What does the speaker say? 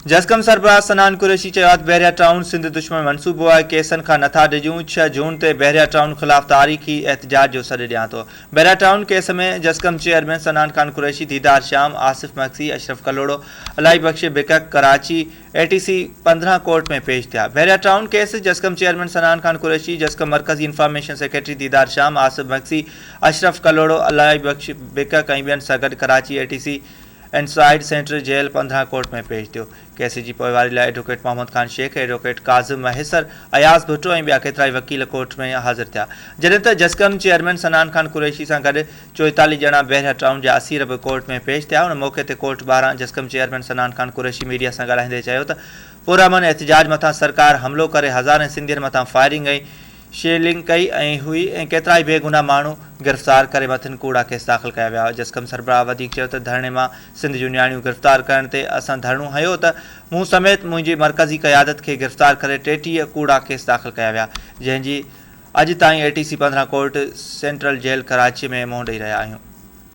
जसकम सरबराह सनान कुरैशी चयो बहरिया टाउन सिंध दुश्मन मनसूबो आहे केसन खां नथा डिजूं 6 जून ते बहरिया टाउन खिलाफ तारीख़ी एहतजाज जो सॾु ॾियां थो। बहरिया टाउन केस में जसकम चेयरमैन सनान खान कुरैशी, दीदार शाम, आसिफ मक्सी, अशरफ कलोड़ो, अलाई बख्श बिकक कराची ATC 15 कोर्ट में पेश थिया। बहरिया टाउन केस जसकम चेयरमैन सनान खान कुरैशी, जसकम मरकज़ी इंफॉर्मेशन सेक्रेटरी दीदार शाम, आसिफ मक्सी, अशरफ कलोड़ो, अलाई बख्श बिकक ऐं ॿियनि सां गॾु Karachi ATC inside central jail 15 court में पेश थियो। केस जी पोइवारी लाइ एडवोकेट मोहम्मद खान शेख, एडवोकेट काज़िम महिसर, अयाज़ भुट्टो ऐं ॿिया केतिरा ई वकील कोर्ट में हाज़िर थिया। जॾहिं त जसकम चेयरमैन सनान खान कुरैशी सां गॾु 44 ॼणा बहरिया टाउन जा असीर बि कोर्ट में पेश थिया। उन मौक़े ते कोर्ट ॿाहिरां जसकम चेयरमैन सनान खान कुरैशी मीडिया सां ॻाल्हाईंदे चयो त पुरअमन एहतजाज मथां सरकार हमलो करे हज़ारनि सिंधियुनि मथां फायरिंग ऐं शेलिंग कई हुई ऐं केतिरा ई बेगुनाह माण्हू गिरफ़्तार करे मथनि कूड़ा केस दाख़िल कया विया। जसकम सरबराह वधीक चयो त धरणे मां सिंध जूं नियाणियूं गिरफ़्तार करण ते असां धरणो हयो त मूं समेत मुंहिंजी मरकज़ी क़यादत खे गिरफ़्तार करे 33 कूड़ा केस दाख़िल कया विया, जंहिंजी अॼु ताईं ATC 15 court central jail Karachi में मुंहुं ॾेई रहिया आहियूं।